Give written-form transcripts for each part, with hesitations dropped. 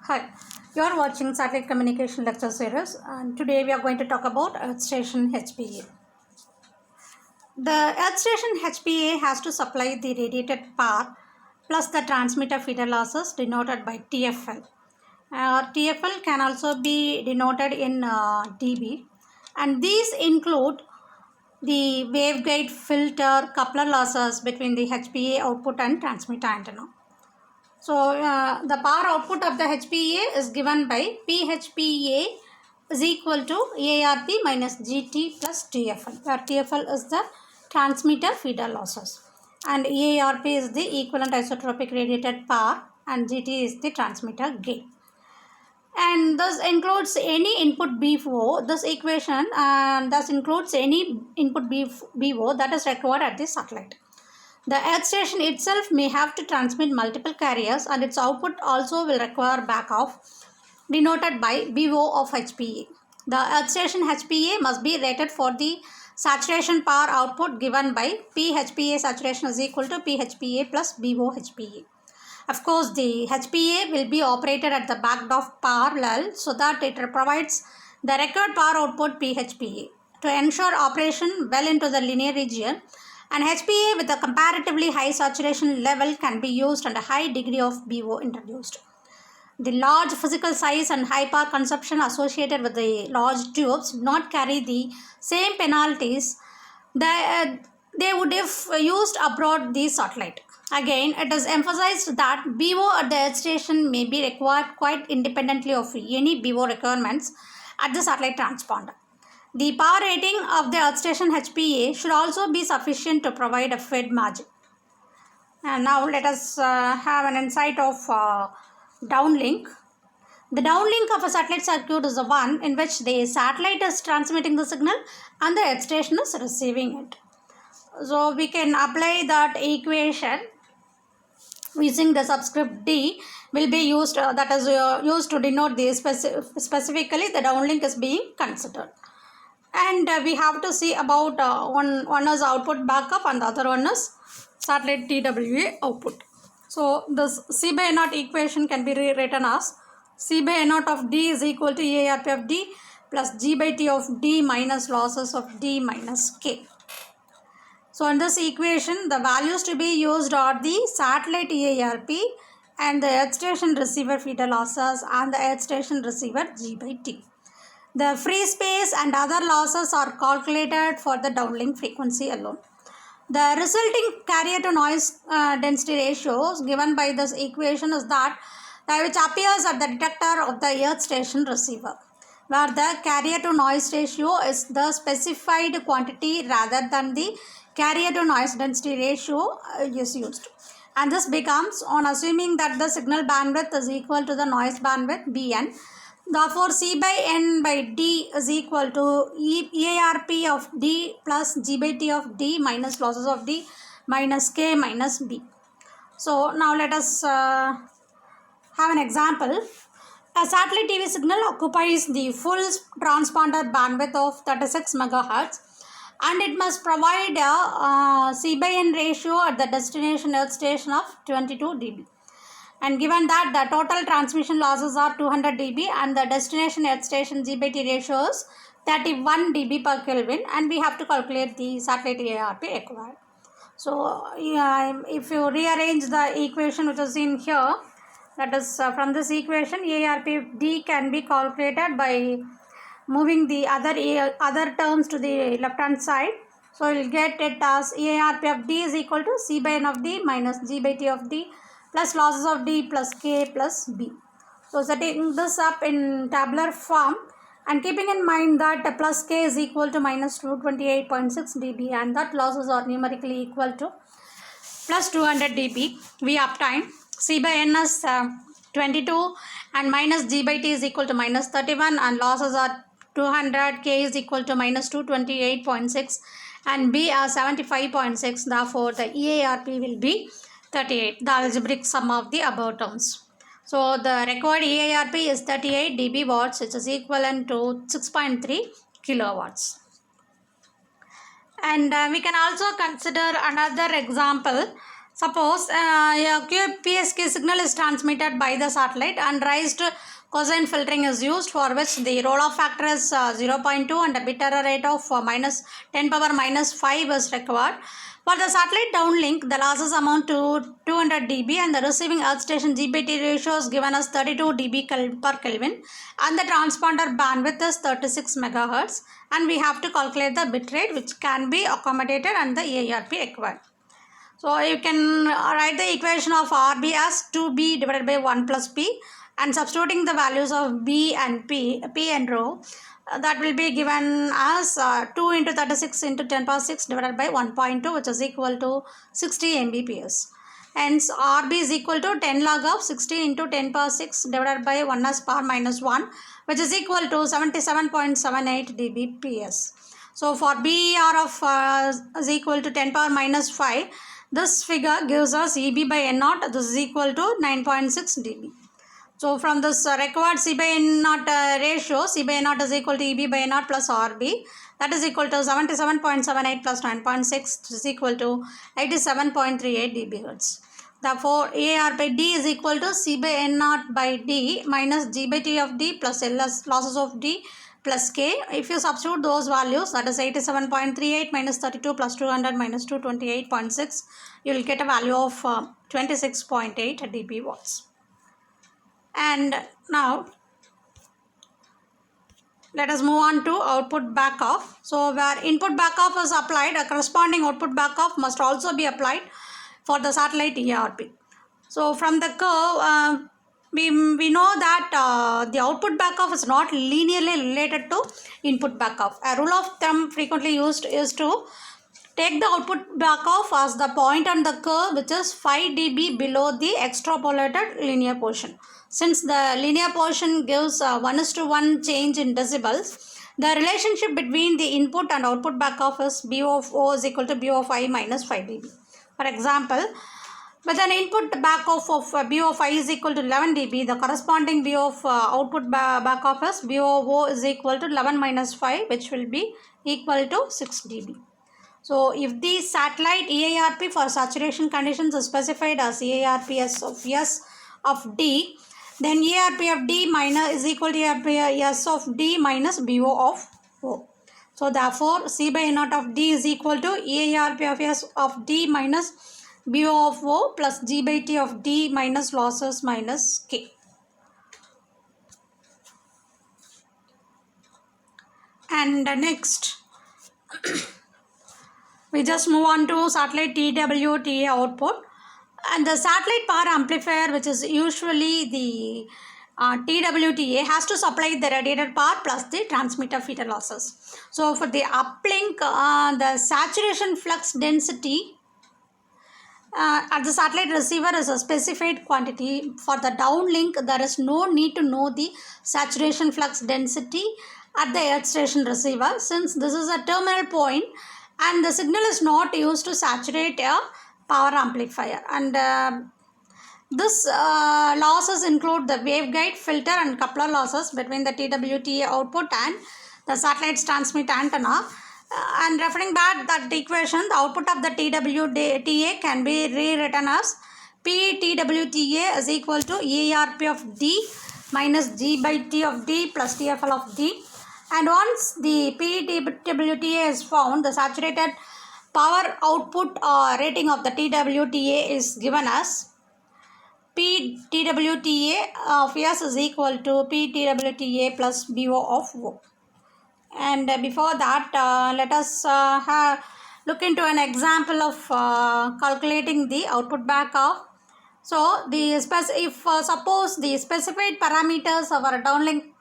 Hi, you are watching Satellite Communication Lecture Series, and today we are going to talk about Earth Station HPA. The Earth Station HPA has to supply the radiated power plus the transmitter feeder losses denoted by TFL. TFL can also be denoted in dB, and these include the waveguide filter coupler losses between the HPA output and transmitter antenna. So the power output of the HPA is given by PHPA is equal to ARP minus GT plus TFL, where TFL is the transmitter feeder losses and ARP is the equivalent isotropic radiated power and GT is the transmitter gain. And this includes any input BFO, this equation thus includes any input BFO that is required at the satellite. The Earth station itself may have to transmit multiple carriers and its output also will require backoff denoted by BO of HPA. The Earth station HPA must be rated for the saturation power output given by PHPA saturation is equal to PHPA plus BO HPA. Of course, the HPA will be operated at the backed off power level so that it provides the required power output PHPA to ensure operation well into the linear region. And HPA with a comparatively high saturation level can be used and a high degree of BO introduced. The large physical size and high power consumption associated with the large tubes do not carry the same penalties that they would if used abroad the satellite. Again, it is emphasized that BO at the Earth station may be required quite independently of any BO requirements at the satellite transponder. The power rating of the Earth station HPA should also be sufficient to provide a fed margin. And now let us have an insight of downlink. The downlink of a satellite circuit is the one in which the satellite is transmitting the signal and the Earth station is receiving it. So we can apply that equation using the subscript D will be used that is used to denote the specifically the downlink is being considered. And we have to see about one is output backup and the other one is satellite TWA output. So this C by N naught equation can be rewritten as C by N naught of D is equal to ARP of D plus G by T of D minus losses of D minus K. So in this equation, the values to be used are the satellite ARP and the Earth station receiver feeder losses and the Earth station receiver G by T. The free space and other losses are calculated for the downlink frequency alone. The resulting carrier to noise density ratios given by this equation is that which appears at the detector of the Earth station receiver, where the carrier to noise ratio is the specified quantity rather than the carrier to noise density ratio is used. And this becomes on assuming that the signal bandwidth is equal to the noise bandwidth Bn. Therefore, C by N by D is equal to ARP of D plus G by T of D minus losses of D minus K minus B. So, now let us have an example. A satellite TV signal occupies the full transponder bandwidth of 36 MHz and it must provide a C by N ratio at the destination Earth station of 22 dB. And given that the total transmission losses are 200 dB and the destination Earth station G by T ratio is 31 dB per Kelvin, and we have to calculate the satellite ARP required. So if you rearrange the equation which is in here, that is from this equation ARP D can be calculated by moving the other terms to the left hand side. So you will get it as ARP of D is equal to C by N of D minus G by T of D plus losses of D plus K plus B. So setting this up in tabular form and keeping in mind that plus K is equal to minus 228.6 dB and that losses are numerically equal to plus 200 dB, we obtain C by N as 22 and minus G by T is equal to minus 31 and losses are 200, K is equal to minus 228.6 and B as 75.6. Therefore, the EARP will be 38, the algebraic sum of the above terms. So the required EARP is 38 dB watts, which is equivalent to 6.3 kilowatts. And we can also consider another example Suppose a QPSK signal is transmitted by the satellite and raised cosine filtering is used, for which the roll-off factor is 0.2 and a bit error rate of minus 10 power minus 5 is required. For the satellite downlink, the losses amount to 200 dB and the receiving earth station G/T ratio is given as 32 dB per Kelvin and the transponder bandwidth is 36 megahertz, and we have to calculate the bit rate which can be accommodated and the EIRP required. So you can write the equation of RB as 2B divided by 1 plus P, and substituting the values of B and P and rho, that will be given as 2 into 36 into 10 power 6 divided by 1.2, which is equal to 60 Mbps. Hence RB is equal to 10 log of 60 into 10 power 6 divided by 1 as power minus 1, which is equal to 77.78 dBps. So for BER of is equal to 10 power minus 5, this figure gives us EB by N0, this is equal to 9.6 dB. So from this required C by N0 ratio, C by N0 is equal to EB by N0 plus RB, that is equal to 77.78 plus 9.6 is equal to 87.38 dBHz. Therefore, AR by D is equal to C by N0 by D minus G by T of D plus LS losses of D plus K. If you substitute those values, that is 87.38 minus 32 plus 200 minus 228.6, you will get a value of 26.8 dB watts. And now let us move on to output back off. So where input back off is applied, a corresponding output back off must also be applied for the satellite ERP. So from the curve, we know that the output back off is not linearly related to input back off. A rule of thumb frequently used is to take the output back off as the point on the curve which is 5 dB below the extrapolated linear portion. Since the linear portion gives 1:1 change in decibels, the relationship between the input and output back off is B of O is equal to B of I minus 5 dB. For example, with an input back off of B of I is equal to 11 dB, the corresponding B of output back off is B of O is equal to 11 minus 5, which will be equal to 6 dB. So if the satellite EIRP for saturation conditions is specified as EIRP S of D, then EIRP of D minus is equal to EIRP S of D minus BO of O. So therefore, C by N0 of D is equal to EIRP of S of D minus BO of O plus G by T of D minus losses minus K. And next, we just move on to satellite TWTA output. And the satellite power amplifier, which is usually the TWTA, has to supply the radiated power plus the transmitter feeder losses. So for the uplink, the saturation flux density at the satellite receiver is a specified quantity. For the downlink, there is no need to know the saturation flux density at the earth station receiver, since this is a terminal point and the signal is not used to saturate a power amplifier. And this losses include the waveguide, filter and coupler losses between the TWTA output and the satellite's transmit antenna. And referring back that equation, the output of the TWTA can be rewritten as PTWTA is equal to EIRP of D minus G by T of D plus TFL of D. And once the PTWTA is found, the saturated power output rating of the TWTA is given as PTWTA of S is equal to PTWTA plus BO of O. And before that, let us look into an example of calculating the output back off. So, if suppose the specified parameters of our downlink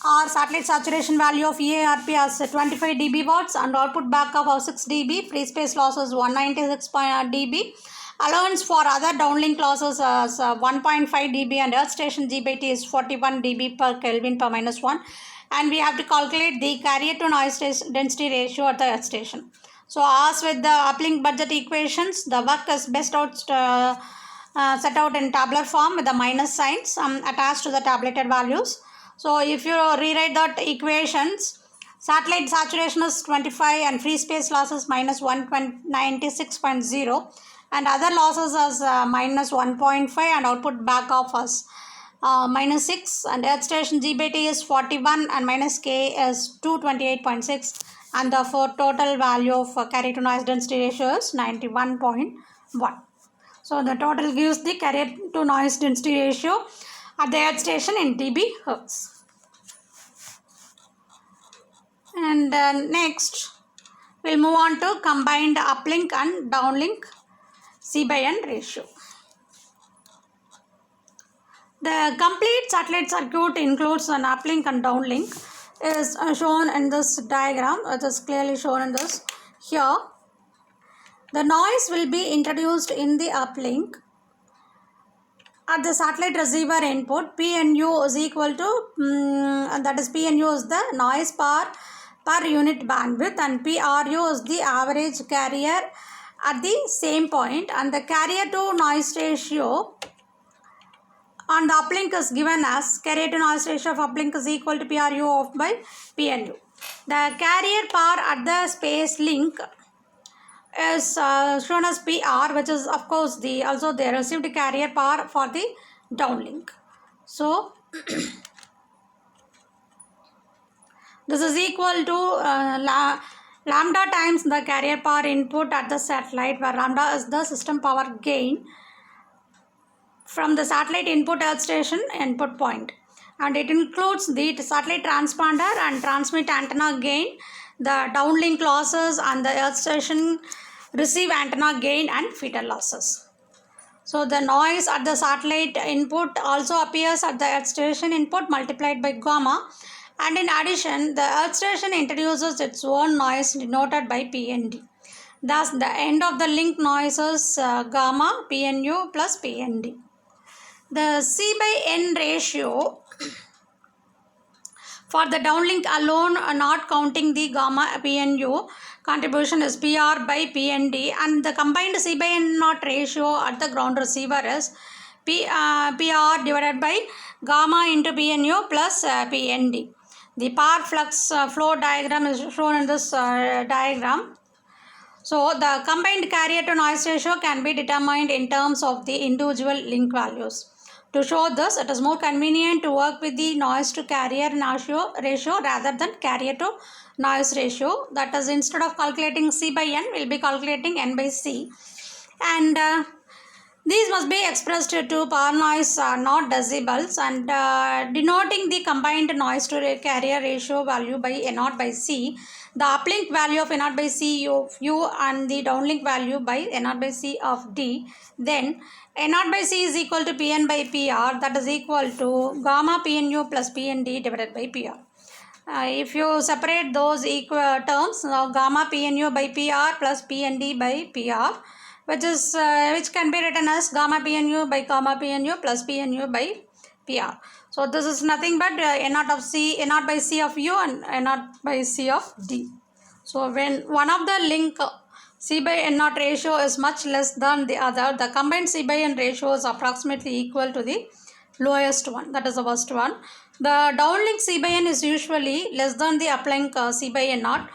or satellite saturation value of EIRP as 25 dB watts and output back off of 6 dB, free space losses 196 dB, allowance for other downlink losses as 1.5 dB and earth station G by T is 41 dB per Kelvin per minus 1, and we have to calculate the carrier to noise density ratio at the earth station. So as with the uplink budget equations, the work is best out set out in tabular form with the minus signs attached to the tabulated values. So if you rewrite that equations, satellite saturation is 25 and free space losses minus 196.0, and other losses as minus 1.5 and output back off as minus 6, and earth station G by T is 41 and minus K is 228.6, and therefore total value of carrier to noise density ratio is 91.1. So the total gives the carrier to noise density ratio at the earth station in dB hertz. And next we'll move on to combined uplink and downlink C by N ratio. The complete satellite circuit includes an uplink and downlink is shown in this diagram. It is clearly shown in this here. The noise will be introduced in the uplink at the satellite receiver input. PNU is equal to that is PNU is the noise per unit bandwidth, and PRU is the average carrier at the same point, and the carrier to noise ratio on the uplink is given as carrier to noise ratio of uplink is equal to PRU off by PNU. The carrier power at the space link is shown as PR, which is of course also the received carrier power for the downlink. So this is equal to lambda times the carrier power input at the satellite, where lambda is the system power gain from the satellite input earth station input point, and it includes the satellite transponder and transmit antenna gain, the downlink losses, and the earth station receive antenna gain and feeder losses. So the noise at the satellite input also appears at the earth station input multiplied by gamma, and in addition the earth station introduces its own noise denoted by PND. Thus the end of the link noise is gamma PNU plus PND. The C by N ratio for the downlink alone, not counting the gamma PNU contribution, is PR by PND, and the combined C by N naught ratio at the ground receiver is PR divided by gamma into PNU plus PND. The power flux flow diagram is shown in this diagram. So the combined carrier to noise ratio can be determined in terms of the individual link values. To show this, it is more convenient to work with the noise to carrier ratio rather than carrier to noise ratio. That is, instead of calculating C by N, we will be calculating N by C. And these must be expressed to power noise, not decibels, and denoting the combined noise to carrier ratio value by N0 by C. The uplink value of N0 by C of U and the downlink value by N0 by C of D. Then N0 by C is equal to Pn by PR, that is equal to gamma PNU plus PND divided by PR. If you separate those equal terms, gamma PNU by PR plus PND by PR, which can be written as gamma PNU by gamma PNU plus PNU by PR. So this is nothing but N0 by C of U and N0 by C of D. So when one of the link C by N0 ratio is much less than the other, the combined C by N ratio is approximately equal to the lowest one, that is the worst one. The downlink C by N is usually less than the uplink C by N0,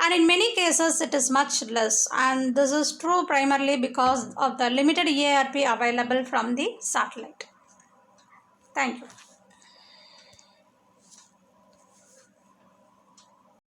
and in many cases it is much less, and this is true primarily because of the limited EARP available from the satellite. Thank you.